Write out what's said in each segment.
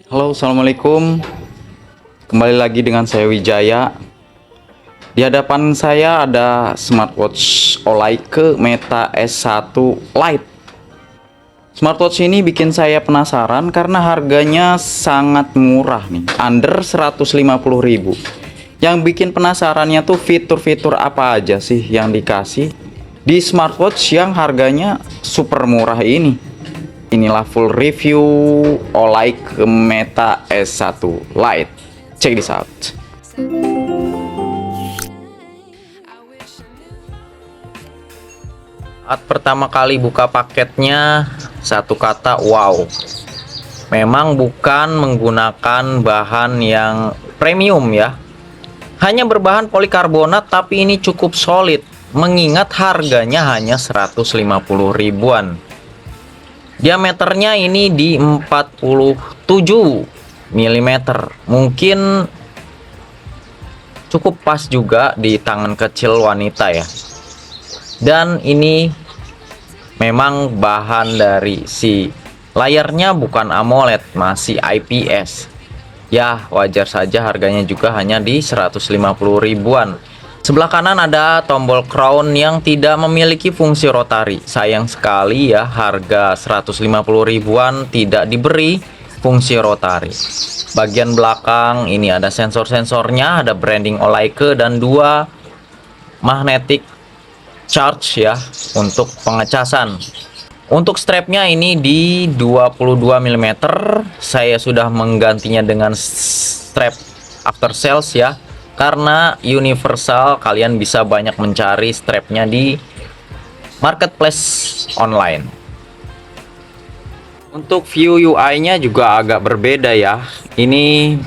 Halo, assalamualaikum. Kembali lagi dengan saya Wijaya. Di hadapan saya ada smartwatch Olaike Meta S1 Lite. Smartwatch ini bikin saya penasaran karena harganya sangat murah nih, under 150.000. Yang bikin penasarannya tuh fitur-fitur apa aja sih yang dikasih di smartwatch yang harganya super murah ini. Inilah full review Olaike Meta S1 Lite. Check this out. Saat pertama kali buka paketnya, satu kata wow. Memang bukan menggunakan bahan yang premium ya. Hanya berbahan polikarbonat, tapi ini cukup solid. Mengingat harganya hanya 150 ribuan. Diameternya ini di 47 mm. Mungkin cukup pas juga di tangan kecil wanita ya. Dan ini memang bahan dari si layarnya bukan AMOLED, masih IPS. Ya, wajar saja harganya juga hanya di 150 ribuan. Sebelah kanan ada tombol crown yang tidak memiliki fungsi rotari. Sayang sekali ya, harga 150 ribuan tidak diberi fungsi rotari. Bagian belakang ini ada sensor-sensornya, ada branding Olaike dan dua magnetic charge ya untuk pengecasan. Untuk strapnya ini di 22 mm. Saya sudah menggantinya dengan strap after sales ya. Karena universal, kalian bisa banyak mencari strapnya di marketplace online. Untuk view UI-nya juga agak berbeda ya. Ini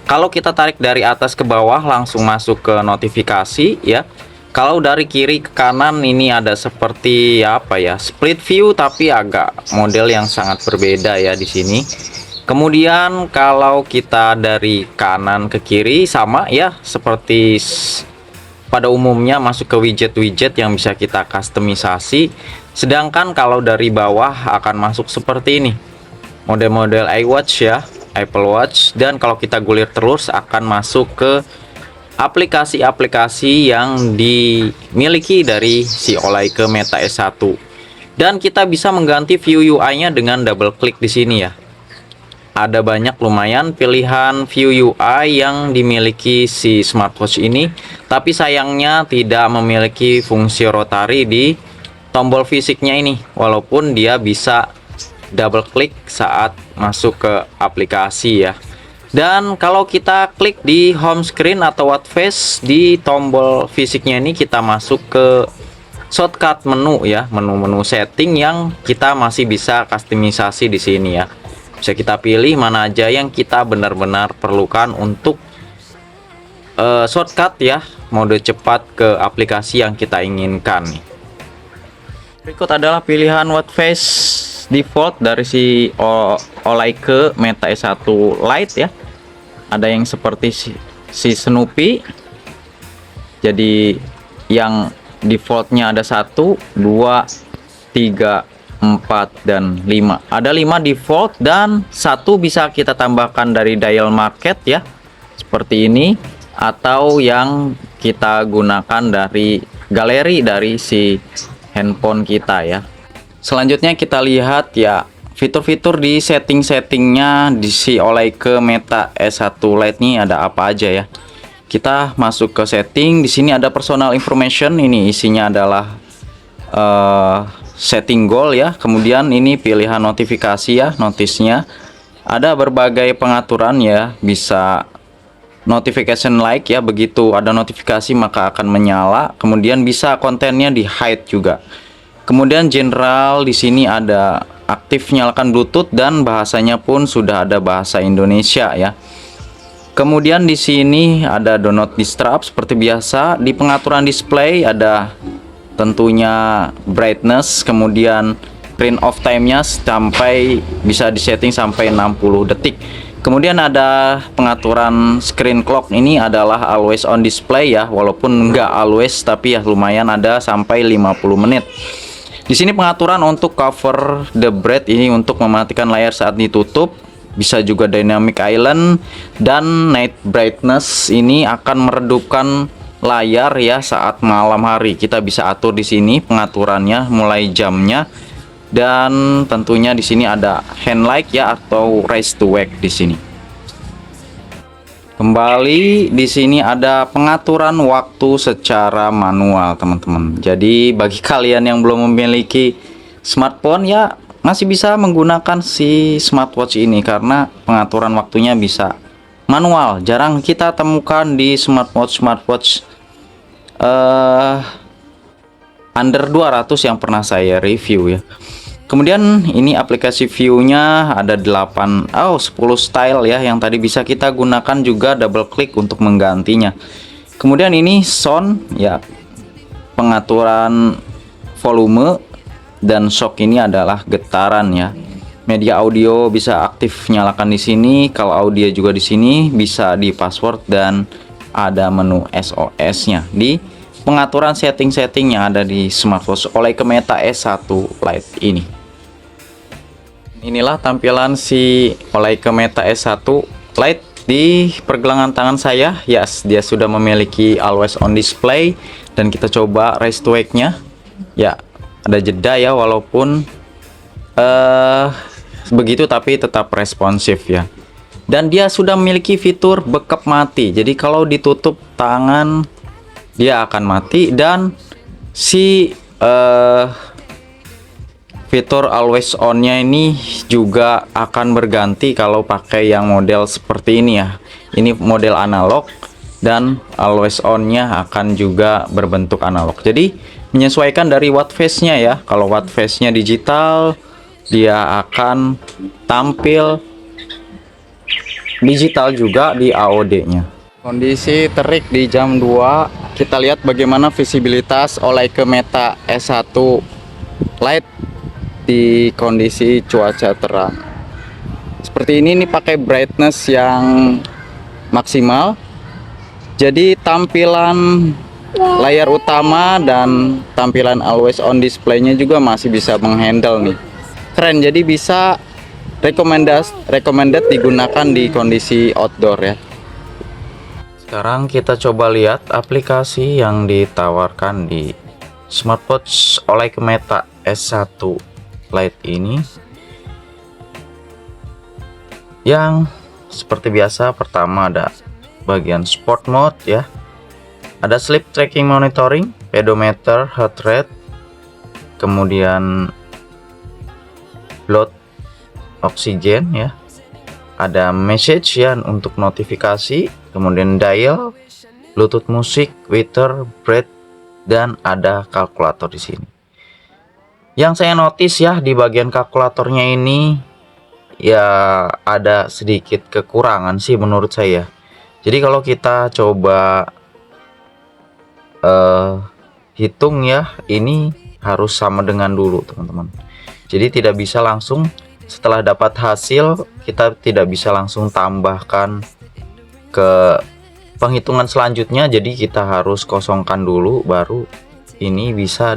kalau kita tarik dari atas ke bawah langsung masuk ke notifikasi ya. Kalau dari kiri ke kanan ini ada seperti apa ya? Split view tapi agak model yang sangat berbeda ya di sini. Kemudian kalau kita dari kanan ke kiri sama ya seperti pada umumnya masuk ke widget-widget yang bisa kita kustomisasi. Sedangkan kalau dari bawah akan masuk seperti ini. Model-model iWatch ya, Apple Watch, dan kalau kita gulir terus akan masuk ke aplikasi-aplikasi yang dimiliki dari si Olaike Meta S1. Dan kita bisa mengganti view UI-nya dengan double klik di sini ya. Ada banyak lumayan pilihan view UI yang dimiliki si smartwatch ini, tapi sayangnya tidak memiliki fungsi rotari di tombol fisiknya ini, walaupun dia bisa double klik saat masuk ke aplikasi ya. Dan kalau kita klik di home screen atau watch face di tombol fisiknya ini, kita masuk ke shortcut menu ya, menu-menu setting yang kita masih bisa kustomisasi di sini ya. Bisa kita pilih mana aja yang kita benar-benar perlukan untuk shortcut ya, mode cepat ke aplikasi yang kita inginkan nih. Berikut adalah pilihan watch face default dari si Olaike Meta S1 Lite ya. Ada yang seperti si Snoopy. Jadi yang defaultnya ada 1, 2, 3, 4 dan 5. Ada 5 default dan 1 bisa kita tambahkan dari dial market ya. Seperti ini, atau yang kita gunakan dari galeri dari si handphone kita ya. Selanjutnya kita lihat ya fitur-fitur di setting-settingnya di si Olaike Meta S1 Lite ini ada apa aja ya. Kita masuk ke setting, di sini ada personal information, ini isinya adalah setting goal ya. Kemudian ini pilihan notifikasi ya, notisnya ada berbagai pengaturan ya, bisa notification like ya, begitu ada notifikasi maka akan menyala. Kemudian bisa kontennya di hide juga. Kemudian general, di sini ada aktif nyalakan Bluetooth dan bahasanya pun sudah ada bahasa Indonesia ya. Kemudian di sini ada do not disturb seperti biasa. Di pengaturan display ada tentunya brightness, kemudian print off time-nya sampai bisa disetting sampai 60 detik. Kemudian ada pengaturan screen clock, ini adalah always on display ya, walaupun enggak always tapi ya lumayan ada sampai 50 menit. Di sini pengaturan untuk cover the bright, ini untuk mematikan layar saat ditutup. bisa juga dynamic island, dan night brightness ini akan meredupkan layar ya saat malam hari. Kita bisa atur di sini pengaturannya mulai jamnya, dan tentunya di sini ada hand light ya atau raise to wake di sini. Kembali di sini ada pengaturan waktu secara manual, teman-teman. Jadi bagi kalian yang belum memiliki smartphone ya masih bisa menggunakan si smartwatch ini karena pengaturan waktunya bisa manual. Jarang kita temukan di smartwatch under 200 yang pernah saya review ya. Kemudian ini aplikasi view-nya ada 10 style ya yang tadi bisa kita gunakan, juga double klik untuk menggantinya. Kemudian ini sound ya, pengaturan volume, dan shock ini adalah getaran ya. Media audio bisa aktif nyalakan di sini, kalau audio juga di sini bisa di password, dan ada menu SOS-nya di pengaturan setting-setting yang ada di smartwatch Leica Meta S1 Lite ini. Inilah tampilan si Leica Meta S1 Lite di pergelangan tangan saya. Yes, dia sudah memiliki always on display, dan kita coba raise to wake-nya. Ya, ada jeda ya, walaupun begitu tapi tetap responsif ya. Dan dia sudah memiliki fitur backup mati. Jadi kalau ditutup tangan dia akan mati, dan si fitur always on-nya ini juga akan berganti kalau pakai yang model seperti ini ya. Ini model analog, dan always on-nya akan juga berbentuk analog. Jadi menyesuaikan dari watt phase-nya ya. Kalau watt phase-nya digital, dia akan tampil digital juga di AOD-nya. Kondisi terik di jam 2, kita lihat bagaimana visibilitas Leica Meta S1 Lite di kondisi cuaca terang. Seperti ini pakai brightness yang maksimal. Jadi tampilan layar utama dan tampilan always on display-nya juga masih bisa menghandle nih. Keren, jadi bisa recommended digunakan di kondisi outdoor ya. Sekarang kita coba lihat aplikasi yang ditawarkan di smartwatch Leica Meta S1 Lite ini, yang seperti biasa pertama ada bagian sport mode ya, ada sleep tracking monitoring, pedometer, heart rate, kemudian blood oksigen ya, ada message ya untuk notifikasi, kemudian dial, Bluetooth musik, weather, breath, dan ada kalkulator di sini. Yang saya notice ya di bagian kalkulatornya ini ya ada sedikit kekurangan sih menurut saya. Jadi kalau kita coba hitung ya, ini harus sama dengan dulu teman-teman. Jadi tidak bisa langsung setelah dapat hasil, kita tidak bisa langsung tambahkan ke penghitungan selanjutnya. Jadi kita harus kosongkan dulu, baru ini bisa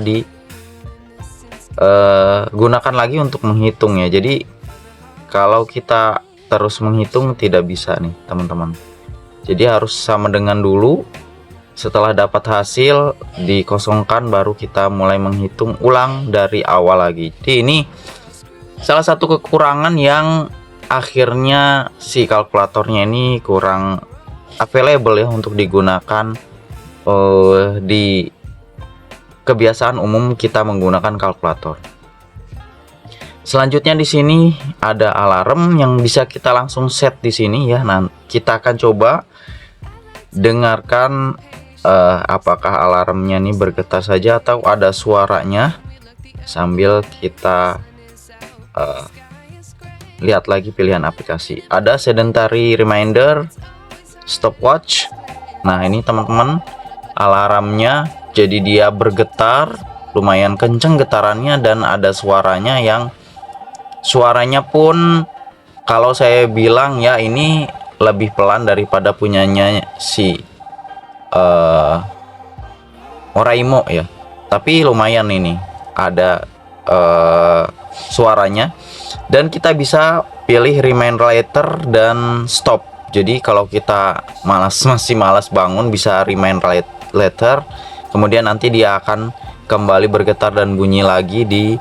gunakan lagi untuk menghitung ya. Jadi kalau kita terus menghitung tidak bisa nih teman-teman. Jadi harus sama dengan dulu, setelah dapat hasil dikosongkan baru kita mulai menghitung ulang dari awal lagi. Jadi ini salah satu kekurangan yang akhirnya si kalkulatornya ini kurang available ya untuk digunakan di kebiasaan umum kita menggunakan kalkulator. Selanjutnya di sini ada alarm yang bisa kita langsung set di sini ya. Nah, kita akan coba dengarkan apakah alarmnya ini bergetar saja atau ada suaranya, sambil kita lihat lagi pilihan aplikasi. Ada sedentary reminder, stopwatch. Nah, ini teman-teman alarmnya, jadi dia bergetar lumayan kenceng getarannya, dan ada suaranya yang suaranya pun kalau saya bilang ya ini lebih pelan daripada punyanya si Oraimo ya, tapi lumayan ini ada suaranya, dan kita bisa pilih remind later dan stop. Jadi kalau kita masih malas bangun, bisa remind later, kemudian nanti dia akan kembali bergetar dan bunyi lagi di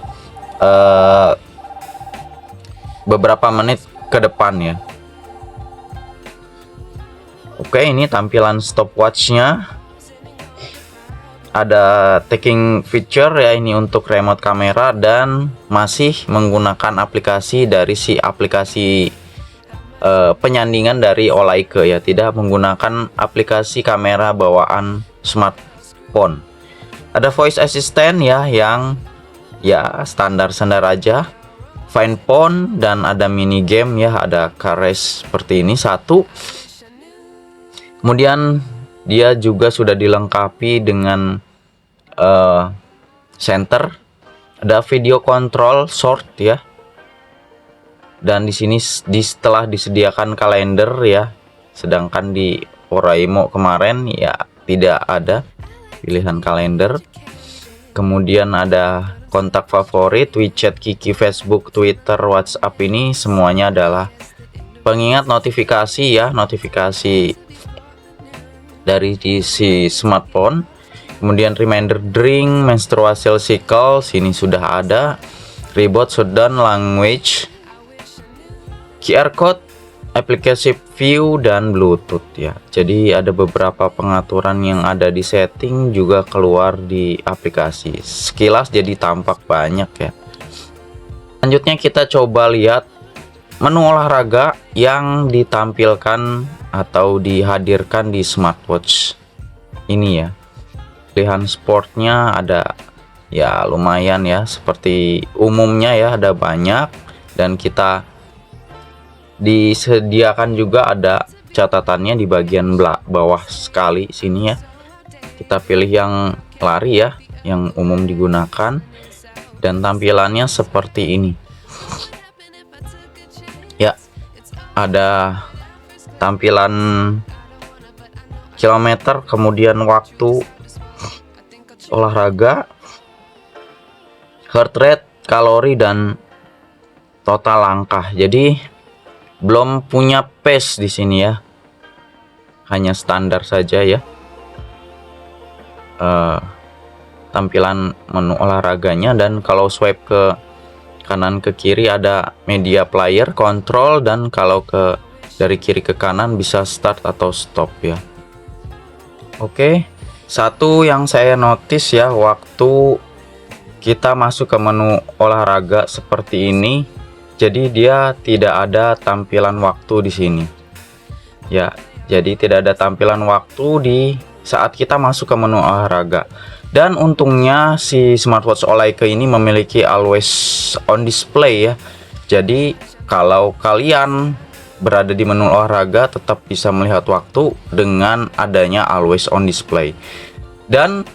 beberapa menit ke depan ya. Oke, ini tampilan stopwatchnya. Ada taking feature ya, ini untuk remote kamera, dan masih menggunakan aplikasi dari si aplikasi penyandingan dari Olaike ya, tidak menggunakan aplikasi kamera bawaan smartphone. Ada voice assistant ya, yang ya standar aja, find phone, dan ada mini game ya, ada car race seperti ini satu. Kemudian dia juga sudah dilengkapi dengan center, ada video control short ya, dan di sini setelah disediakan kalender ya, sedangkan di Oraimo kemarin ya tidak ada pilihan kalender. Kemudian ada kontak favorit, WeChat, Kiki, Facebook, Twitter, WhatsApp, ini semuanya adalah pengingat notifikasi ya, notifikasi dari si smartphone. Kemudian reminder drink, menstrual cycle, sini sudah ada, reboot, shutdown, language, QR code, application view, dan Bluetooth ya. Jadi ada beberapa pengaturan yang ada di setting juga keluar di aplikasi. Sekilas jadi tampak banyak ya. Selanjutnya kita coba lihat menu olahraga yang ditampilkan atau dihadirkan di smartwatch ini ya. Pilihan sportnya ada ya, lumayan ya, seperti umumnya ya, ada banyak, dan kita disediakan juga ada catatannya di bagian bawah sekali sini ya. Kita pilih yang lari ya, yang umum digunakan, dan tampilannya seperti ini ya. Ada tampilan kilometer, kemudian waktu olahraga, heart rate, kalori, dan total langkah. Jadi belum punya pace di sini ya, hanya standar saja ya. Tampilan menu olahraganya, dan kalau swipe ke kanan ke kiri ada media player, control, dan kalau dari kiri ke kanan bisa start atau stop ya. Oke, satu yang saya notice ya, waktu kita masuk ke menu olahraga seperti ini, jadi dia tidak ada tampilan waktu di sini ya. Jadi tidak ada tampilan waktu di saat kita masuk ke menu olahraga. Dan untungnya si smartwatch Olaike ini memiliki always on display ya. Jadi kalau kalian berada di menu olahraga tetap bisa melihat waktu dengan adanya always on display. Dan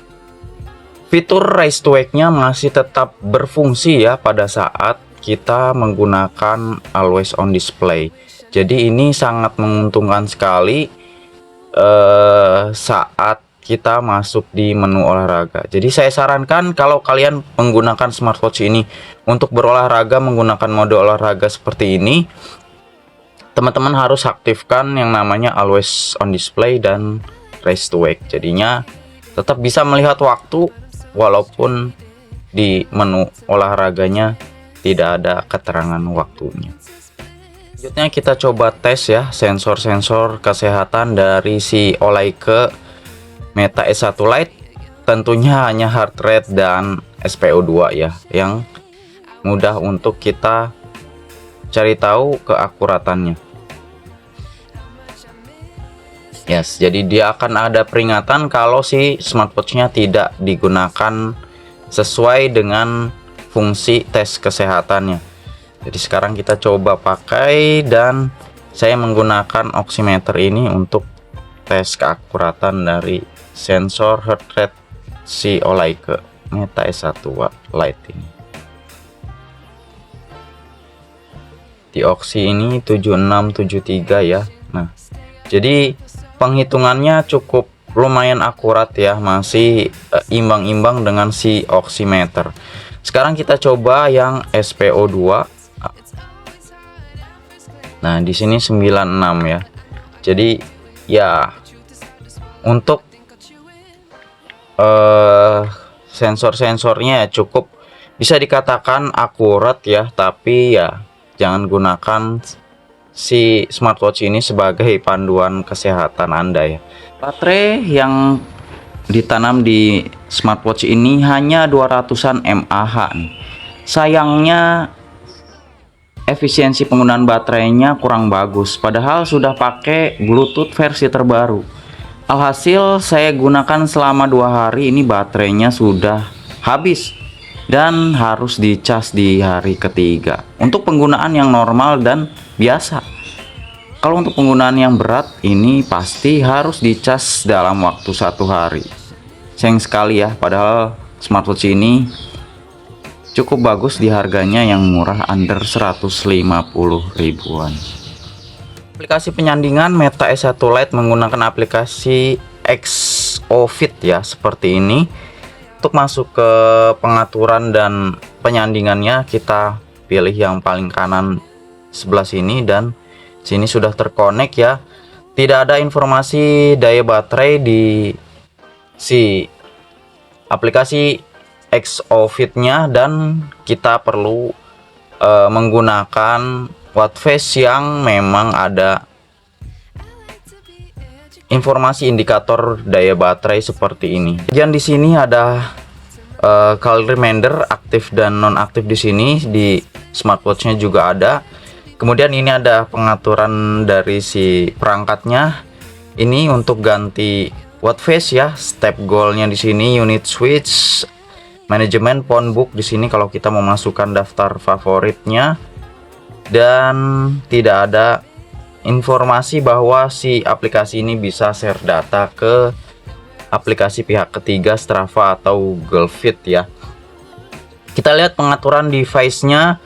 fitur race to wake-nya masih tetap berfungsi ya pada saat kita menggunakan always on display. Jadi ini sangat menguntungkan sekali saat kita masuk di menu olahraga. Jadi saya sarankan kalau kalian menggunakan smartwatch ini untuk berolahraga menggunakan mode olahraga seperti ini, teman-teman harus aktifkan yang namanya always on display dan race to wake. Jadinya tetap bisa melihat waktu walaupun di menu olahraganya tidak ada keterangan waktunya. Selanjutnya kita coba tes ya sensor-sensor kesehatan dari si Olaike Meta S1 Lite. Tentunya hanya heart rate dan SpO2 ya, yang mudah untuk kita cari tahu keakuratannya. Yes, jadi dia akan ada peringatan kalau si smartwatch-nya tidak digunakan sesuai dengan fungsi tes kesehatannya. Jadi sekarang kita coba pakai, dan saya menggunakan oximeter ini untuk tes keakuratan dari sensor heart rate si Olaike Meta S1 Lite ini. Di oksi ini 7673 ya. Nah, jadi penghitungannya cukup lumayan akurat ya, masih imbang-imbang dengan si oximeter. Sekarang kita coba yang SpO2. Nah, di sini 96 ya. Jadi ya untuk sensor-sensornya cukup bisa dikatakan akurat ya, tapi ya jangan gunakan si smartwatch ini sebagai panduan kesehatan Anda ya. Baterai yang ditanam di smartwatch ini hanya 200-an mAh nih. Sayangnya efisiensi penggunaan baterainya kurang bagus, padahal sudah pakai Bluetooth versi terbaru. Alhasil saya gunakan selama 2 hari, ini baterainya sudah habis dan harus dicas di hari ketiga. Untuk penggunaan yang normal dan biasa. Kalau untuk penggunaan yang berat, ini pasti harus dicas dalam waktu 1 hari. Sayang sekali ya, padahal smartwatch ini cukup bagus di harganya yang murah, under 150 ribuan. Aplikasi penyandingan Meta S1 Lite menggunakan aplikasi Exofit ya, seperti ini. Untuk masuk ke pengaturan dan penyandingannya, kita pilih yang paling kanan sebelah sini, dan sini sudah terkonek ya. Tidak ada informasi daya baterai di si aplikasi Exofit-nya, dan kita perlu menggunakan watchface yang memang ada informasi indikator daya baterai seperti ini. Dan di sini ada call reminder aktif dan non aktif di sini, di smartwatch-nya juga ada. Kemudian ini ada pengaturan dari si perangkatnya. Ini untuk ganti watchface ya, step goal-nya di sini, unit switch, manajemen phone book di sini kalau kita mau masukkan daftar favoritnya, dan tidak ada informasi bahwa si aplikasi ini bisa share data ke aplikasi pihak ketiga Strava atau Google Fit ya. Kita lihat pengaturan device-nya,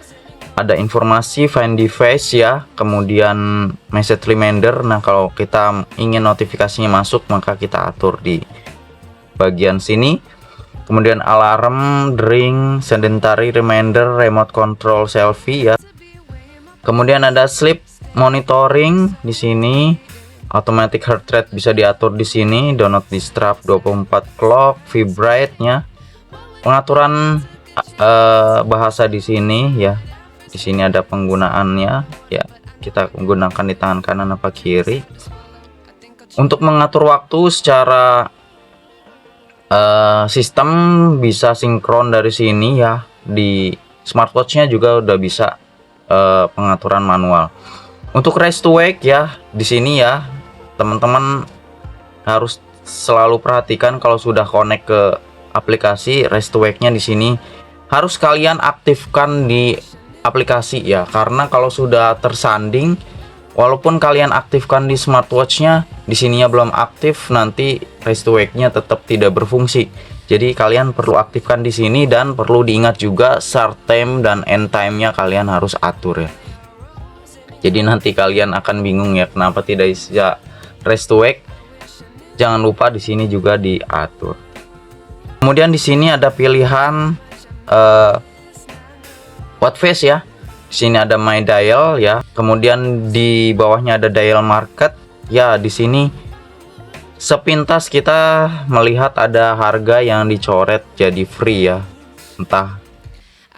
ada informasi find device ya, kemudian message reminder. Nah, kalau kita ingin notifikasinya masuk, maka kita atur di bagian sini. Kemudian alarm, ring, sedentary reminder, remote control selfie ya. Kemudian ada sleep monitoring di sini, automatic heart rate bisa diatur di sini, do not disturb 24 clock, vibrate-nya. Pengaturan bahasa di sini ya. Di sini ada penggunaannya ya. Kita menggunakan di tangan kanan apa kiri. Untuk mengatur waktu secara sistem bisa sinkron dari sini ya. Di smartwatch-nya juga udah bisa pengaturan manual. Untuk race to wake ya, di sini ya teman-teman harus selalu perhatikan kalau sudah connect ke aplikasi race to wake-nya. Di sini harus kalian aktifkan di aplikasi ya, karena kalau sudah tersanding, walaupun kalian aktifkan di smartwatch-nya, di sininya belum aktif, nanti race to wake-nya tetap tidak berfungsi. Jadi kalian perlu aktifkan di sini, dan perlu diingat juga start time dan end time-nya kalian harus atur ya. Jadi nanti kalian akan bingung ya kenapa tidak bisa race to wake. Jangan lupa di sini juga diatur. Kemudian di sini ada pilihan watchface ya. Di sini ada my dial ya. Kemudian di bawahnya ada dial market ya. Di sini sepintas kita melihat ada harga yang dicoret jadi free ya. Entah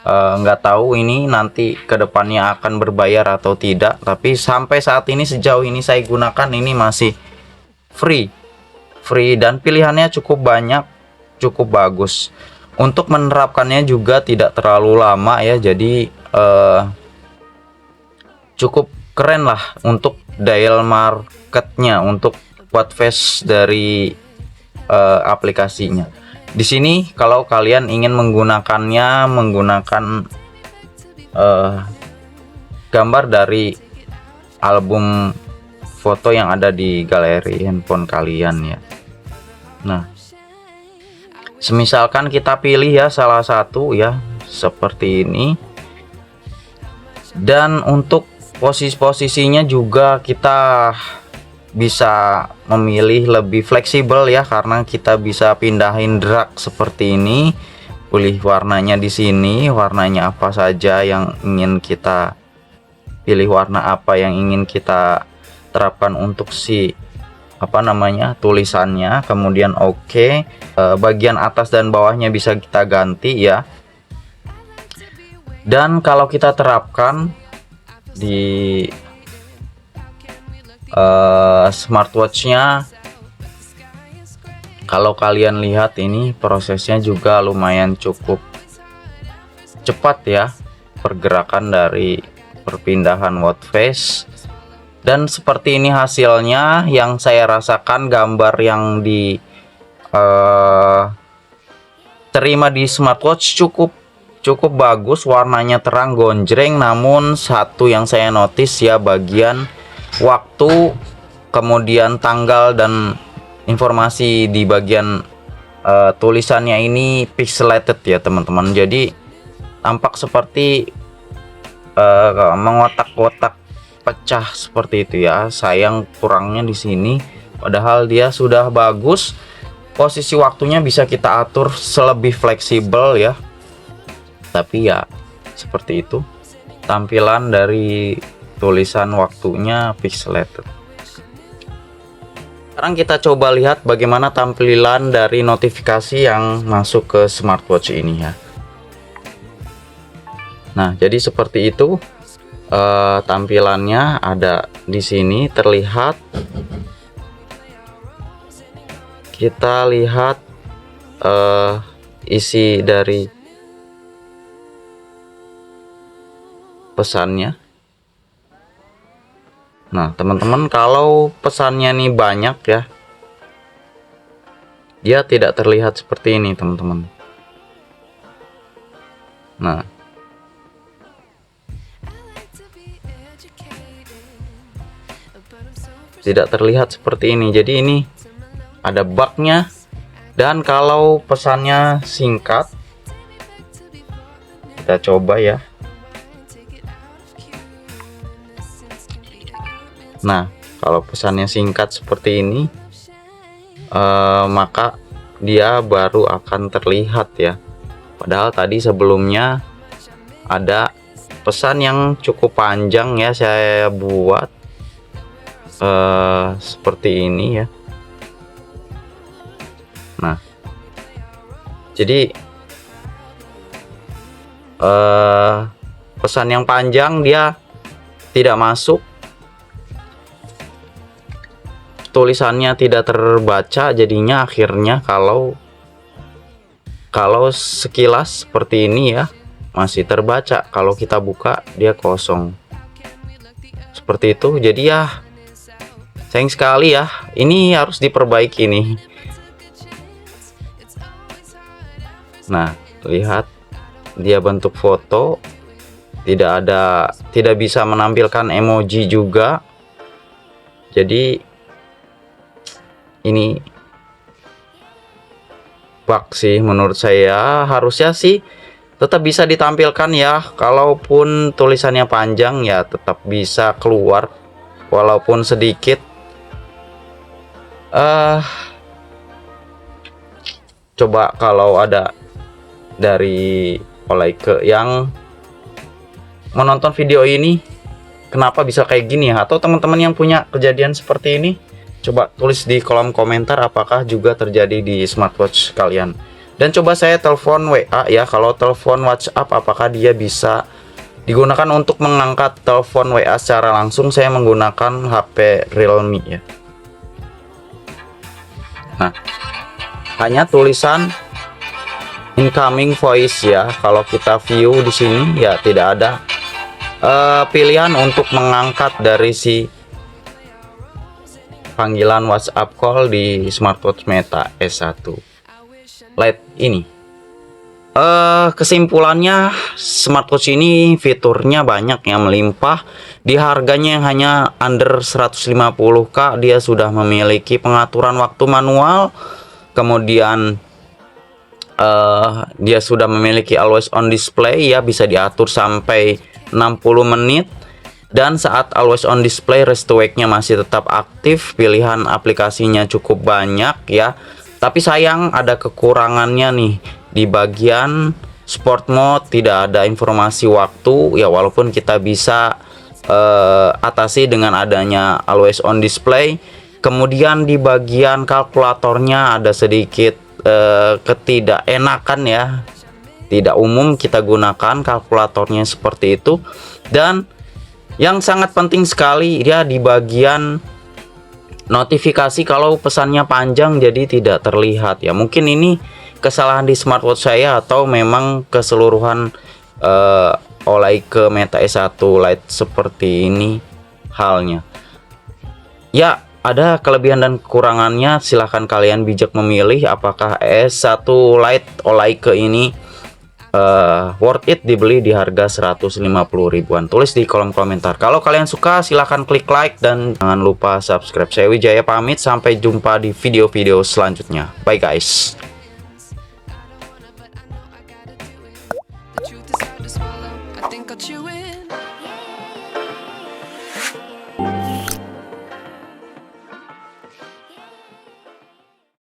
nggak tahu ini nanti kedepannya akan berbayar atau tidak, tapi sampai saat ini, sejauh ini saya gunakan, ini masih free dan pilihannya cukup banyak, cukup bagus. Untuk menerapkannya juga tidak terlalu lama ya, jadi cukup keren lah untuk dial marketnya, untuk watchface dari aplikasinya. Di sini kalau kalian ingin menggunakannya, menggunakan gambar dari album foto yang ada di galeri handphone kalian ya. Nah, semisalkan kita pilih ya salah satu ya, seperti ini. Dan untuk posisinya juga kita bisa memilih lebih fleksibel ya, karena kita bisa pindahin drag seperti ini, pilih warnanya di sini, warnanya apa saja yang ingin kita pilih warna apa yang ingin kita terapkan untuk si tulisannya, kemudian oke. Bagian atas dan bawahnya bisa kita ganti ya. Dan kalau kita terapkan di smartwatchnya, kalau kalian lihat ini prosesnya juga lumayan cukup cepat ya, pergerakan dari perpindahan watch face. Dan seperti ini hasilnya yang saya rasakan. Gambar yang di terima di smartwatch cukup bagus, warnanya terang gonjreng. Namun satu yang saya notice ya, bagian waktu, kemudian tanggal dan informasi di bagian tulisannya ini pixelated ya teman-teman. Jadi tampak seperti mengotak-kotak pecah seperti itu ya. Sayang kurangnya di sini, padahal dia sudah bagus. Posisi waktunya bisa kita atur selebih fleksibel ya, tapi ya seperti itu tampilan dari tulisan waktunya pixelated. Sekarang kita coba lihat bagaimana tampilan dari notifikasi yang masuk ke smartwatch ini ya. Nah, jadi seperti itu tampilannya. Ada di sini terlihat. Kita lihat isi dari pesannya. Nah, teman-teman, kalau pesannya nih banyak ya, dia tidak terlihat seperti ini, teman-teman. Nah, tidak terlihat seperti ini. Jadi ini ada bugnya. Dan kalau pesannya singkat, kita coba ya. Nah, kalau pesannya singkat seperti ini, maka dia baru akan terlihat ya. Padahal tadi sebelumnya ada pesan yang cukup panjang ya, saya buat seperti ini ya. Nah, jadi pesan yang panjang dia tidak masuk, tulisannya tidak terbaca. Jadinya akhirnya kalau sekilas seperti ini ya, masih terbaca. Kalau kita buka dia kosong seperti itu. Jadi ya sayang sekali ya, ini harus diperbaiki nih. Nah, lihat dia bentuk foto, tidak bisa menampilkan emoji juga. Jadi ini bug sih menurut saya. Harusnya sih tetap bisa ditampilkan ya, kalaupun tulisannya panjang ya tetap bisa keluar walaupun sedikit. Coba kalau ada dari Oleike yang menonton video ini, kenapa bisa kayak gini ya, atau teman-teman yang punya kejadian seperti ini, coba tulis di kolom komentar apakah juga terjadi di smartwatch kalian. Dan coba saya telepon WA ya, kalau telepon WhatsApp apakah dia bisa digunakan untuk mengangkat telepon WA secara langsung. Saya menggunakan HP Realme ya. Nah, hanya tulisan incoming voice ya. Kalau kita view di sini ya tidak ada pilihan untuk mengangkat dari si panggilan WhatsApp call di smartwatch Meta S1 Lite ini. Kesimpulannya, smartwatch ini fiturnya banyak yang melimpah. Di harganya yang hanya under 150k, dia sudah memiliki pengaturan waktu manual. Kemudian dia sudah memiliki always on display ya, bisa diatur sampai 60 menit. Dan saat always on display, rest to wake-nya masih tetap aktif. Pilihan aplikasinya cukup banyak ya. Tapi sayang ada kekurangannya nih. Di bagian sport mode tidak ada informasi waktu ya, walaupun kita bisa atasi dengan adanya always on display. Kemudian di bagian kalkulatornya ada sedikit ketidakenakan ya, tidak umum kita gunakan kalkulatornya seperti itu. Dan yang sangat penting sekali dia di bagian notifikasi kalau pesannya panjang jadi tidak terlihat ya. Mungkin ini kesalahan di smartwatch saya atau memang keseluruhan Olike Meta S1 Lite seperti ini halnya. Ya, ada kelebihan dan kekurangannya, silahkan kalian bijak memilih apakah S1 Lite Olike ini worth it dibeli di harga 150 ribuan. Tulis di kolom komentar. Kalau kalian suka silahkan klik like dan jangan lupa subscribe. Saya Wijaya pamit, sampai jumpa di video-video selanjutnya. Bye guys.